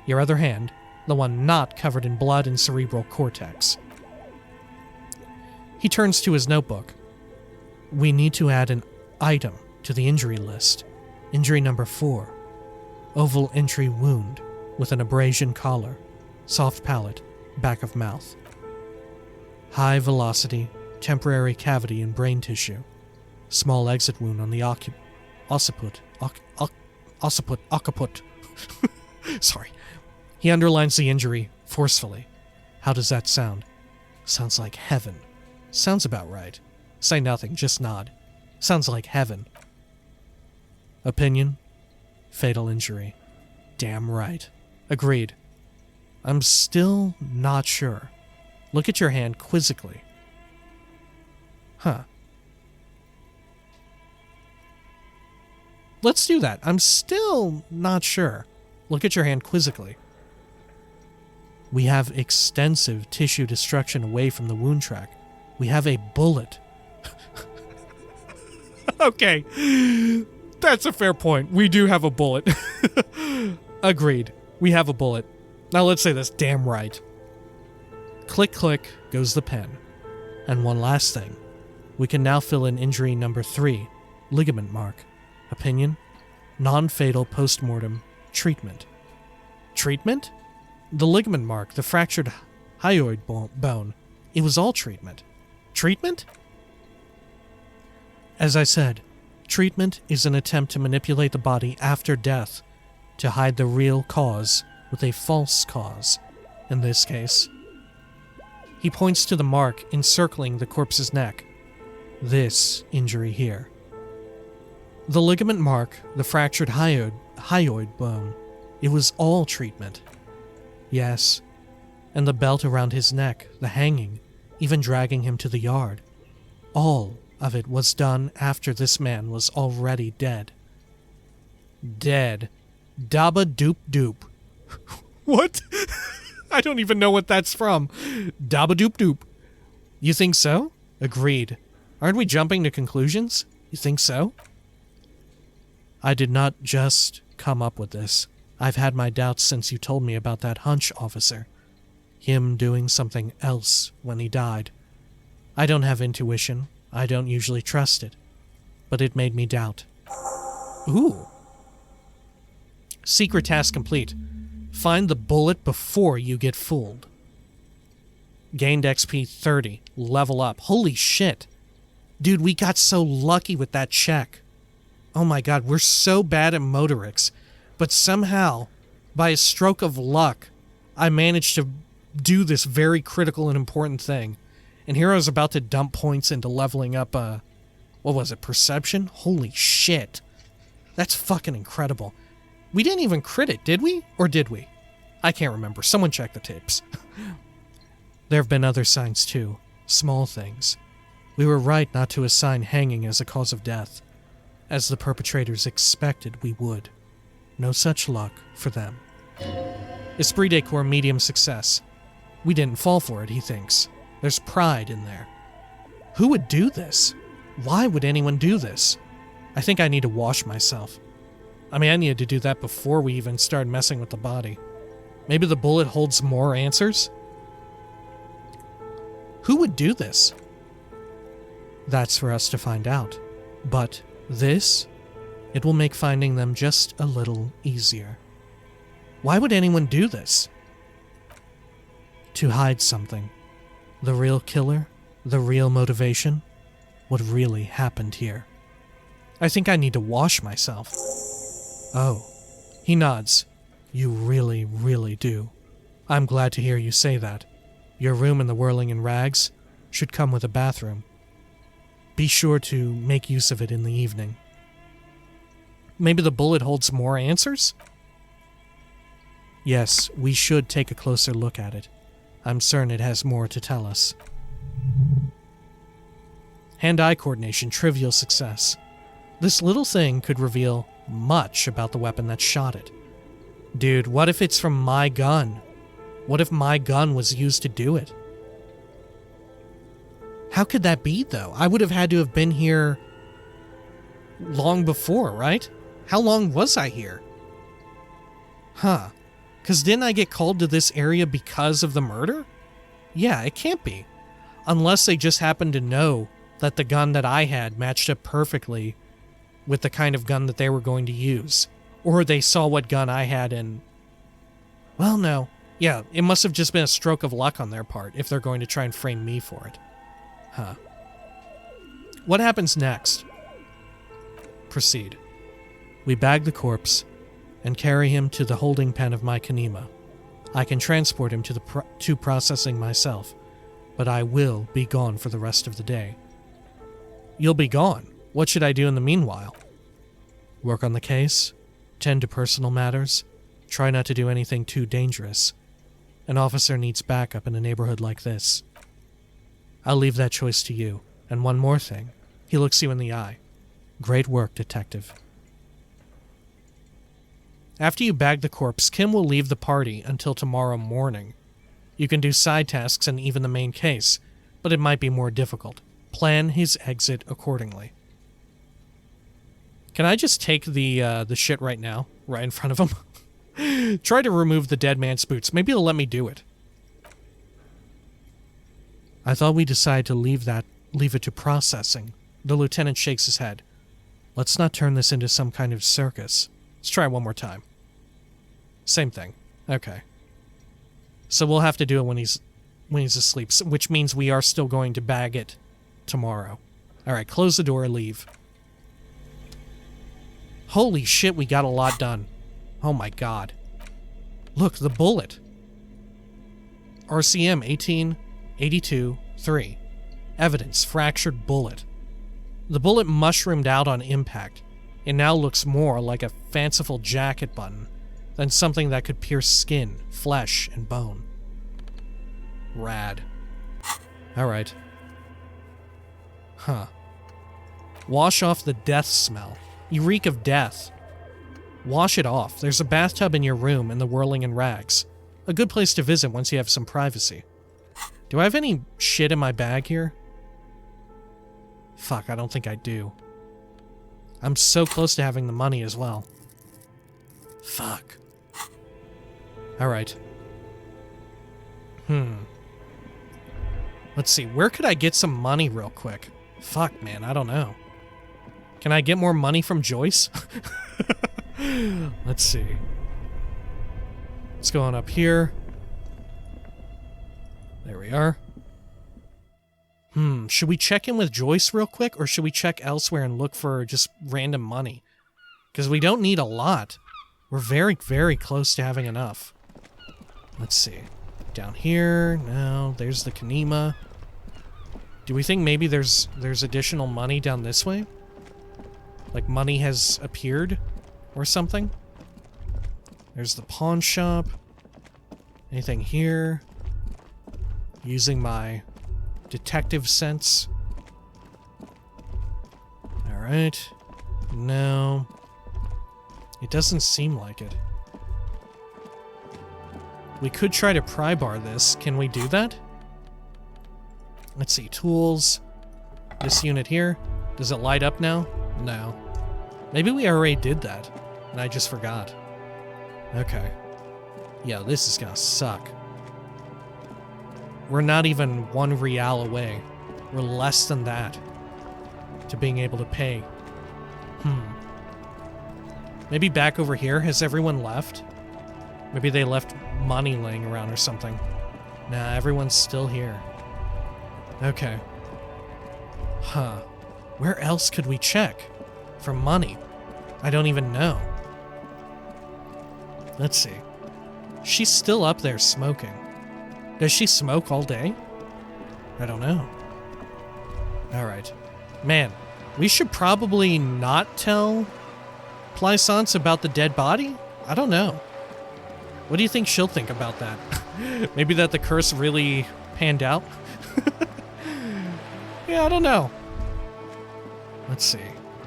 Your other hand, the one not covered in blood and cerebral cortex. He turns to his notebook. We need to add an item to the injury list. Injury number 4. Oval entry wound with an abrasion collar, soft palate, back of mouth. High velocity, temporary cavity in brain tissue. Small exit wound on the occiput. Sorry. He underlines the injury forcefully. How does that sound? Sounds like heaven. Sounds about right. Say nothing, just nod. Sounds like heaven. Opinion? Fatal injury. Damn right. Agreed. I'm still not sure. Look at your hand quizzically. Huh. Let's do that. I'm still not sure. Look at your hand quizzically. We have extensive tissue destruction away from the wound track. We have a bullet. Okay. That's a fair point. We do have a bullet. Agreed. We have a bullet. Now let's say this. Damn right. Click, click goes the pen. And one last thing. We can now fill in injury number 3. Ligament mark. Opinion? Non-fatal post-mortem treatment. Treatment? The ligament mark, the fractured hyoid bone. It was all treatment. Treatment? As I said, treatment is an attempt to manipulate the body after death to hide the real cause with a false cause, in this case. He points to the mark encircling the corpse's neck. This injury here. The ligament mark, the fractured hyoid bone, it was all treatment. Yes, and the belt around his neck, the hanging, even dragging him to the yard. All of it was done after this man was already dead. Dead. Dabba doop doop. What? I don't even know what that's from. Dabba doop doop. You think so? Agreed. Aren't we jumping to conclusions? You think so? I did not just come up with this. I've had my doubts since you told me about that hunch, officer. Him doing something else when he died. I don't have intuition. I don't usually trust it. But it made me doubt. Ooh. Secret task complete. Find the bullet before you get fooled. Gained XP 30. Level up. Holy shit. Dude, we got so lucky with that check. Oh my god, we're so bad at motorics. But somehow, by a stroke of luck, I managed to do this very critical and important thing. And here I was about to dump points into leveling up, what was it, perception? Holy shit. That's fucking incredible. We didn't even crit it, did we? Or did we? I can't remember. Someone check the tapes. There have been other signs too. Small things. We were right not to assign hanging as a cause of death, as the perpetrators expected we would. No such luck for them. Esprit de corps medium success. We didn't fall for it, he thinks. There's pride in there. Who would do this? Why would anyone do this? I think I need to wash myself. I mean, I needed to do that before we even started messing with the body. Maybe the bullet holds more answers? Who would do this? That's for us to find out. But this, it will make finding them just a little easier. Why would anyone do this? To hide something. The real killer? The real motivation? What really happened here? I think I need to wash myself. Oh. He nods. You really, really do. I'm glad to hear you say that. Your room in the Whirling in Rags should come with a bathroom. Be sure to make use of it in the evening. Maybe the bullet holds more answers? Yes, we should take a closer look at it. I'm certain it has more to tell us. Hand-eye coordination, trivial success. This little thing could reveal much about the weapon that shot it. Dude, what if it's from my gun? What if my gun was used to do it? How could that be, though? I would have had to have been here long before, right? How long was I here? Huh. 'Cause didn't I get called to this area because of the murder? Yeah, it can't be. Unless they just happened to know that the gun that I had matched up perfectly with the kind of gun that they were going to use. Or they saw what gun I had and... Well, no. Yeah, it must have just been a stroke of luck on their part if they're going to try and frame me for it. Huh. What happens next? Proceed. We bag the corpse and carry him to the holding pen of my Kanima. I can transport him to processing myself, but I will be gone for the rest of the day. You'll be gone. What should I do in the meanwhile? Work on the case, tend to personal matters, try not to do anything too dangerous. An officer needs backup in a neighborhood like this. I'll leave that choice to you. And one more thing. He looks you in the eye. Great work, detective. After you bag the corpse, Kim will leave the party until tomorrow morning. You can do side tasks and even the main case, but it might be more difficult. Plan his exit accordingly. Can I just take the shit right now? Right in front of him? Try to remove the dead man's boots. Maybe he'll let me do it. I thought we decided to leave it to processing. The lieutenant shakes his head. Let's not turn this into some kind of circus. Let's try it one more time. Same thing. Okay. So we'll have to do it when he's asleep, which means we are still going to bag it tomorrow. Alright, close the door, leave. Holy shit, we got a lot done. Oh my god. Look, the bullet. RCM 1882-3. Evidence, fractured bullet. The bullet mushroomed out on impact. It now looks more like a fanciful jacket button than something that could pierce skin, flesh, and bone. Rad. Alright. Huh. Wash off the death smell. You reek of death. Wash it off. There's a bathtub in your room and the whirling in rags. A good place to visit once you have some privacy. Do I have any shit in my bag here? Fuck, I don't think I do. I'm so close to having the money as well. Fuck. Alright. Let's see, where could I get some money real quick? Fuck, man, I don't know. Can I get more money from Joyce? Let's see. What's going up here? There we are. Should we check in with Joyce real quick, or should we check elsewhere and look for just random money? Because we don't need a lot. We're very, very close to having enough. Let's see. Down here, no, there's the Kanema. Do we think maybe there's additional money down this way? Like money has appeared or something? There's the pawn shop. Anything here? Using my detective sense. Alright. No. It doesn't seem like it. We could try to pry bar this. Can we do that? Let's see. Tools. This unit here. Does it light up now? No. Maybe we already did that, and I just forgot. Okay. Yeah, this is gonna suck. We're not even 1 real away. We're less than that to being able to pay. Maybe back over here. Has everyone left? Maybe they left money laying around or something. Nah, everyone's still here. Okay. Huh. Where else could we check for money? I don't even know. Let's see. She's still up there smoking. Does she smoke all day? I don't know. Alright. Man, we should probably not tell Plaisance about the dead body? I don't know. What do you think she'll think about that? Maybe that the curse really panned out? Yeah, I don't know. Let's see.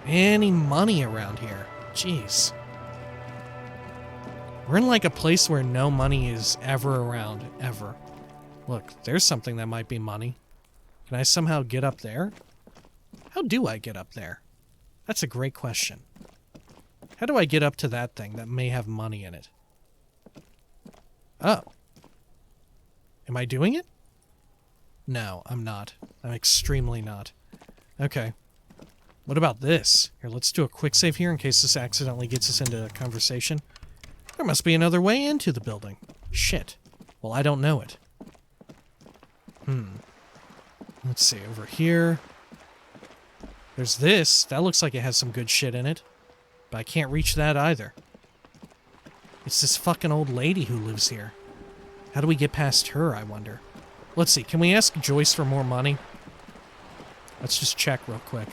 Any money around here? Jeez. We're in like a place where no money is ever around, ever. Look, there's something that might be money. Can I somehow get up there? How do I get up there? That's a great question. How do I get up to that thing that may have money in it? Oh. Am I doing it? No, I'm not. I'm extremely not. Okay. What about this? Here, let's do a quick save here in case this accidentally gets us into a conversation. There must be another way into the building. Shit. Well, I don't know it. Let's see, over here. There's this. That looks like it has some good shit in it. But I can't reach that either. It's this fucking old lady who lives here. How do we get past her, I wonder? Let's see, can we ask Joyce for more money? Let's just check real quick.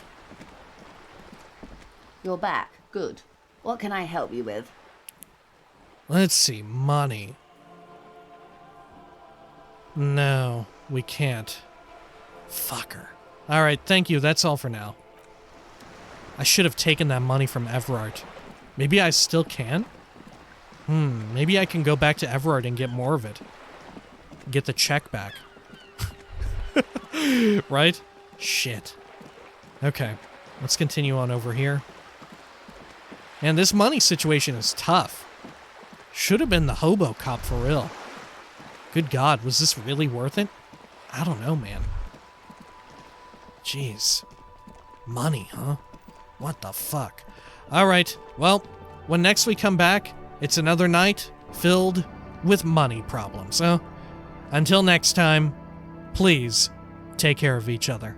You're back. Good. What can I help you with? Let's see, money. No, we can't. Fucker. Alright, thank you, that's all for now. I should have taken that money from Everard. Maybe I still can? Maybe I can go back to Everard and get more of it. Get the check back. Right? Shit. Okay, let's continue on over here. Man, this money situation is tough. Should have been the hobo cop for real. Good God, was this really worth it? I don't know, man. Jeez. Money, huh? What the fuck? Alright, well, when next we come back, it's another night filled with money problems. So, until next time, please take care of each other.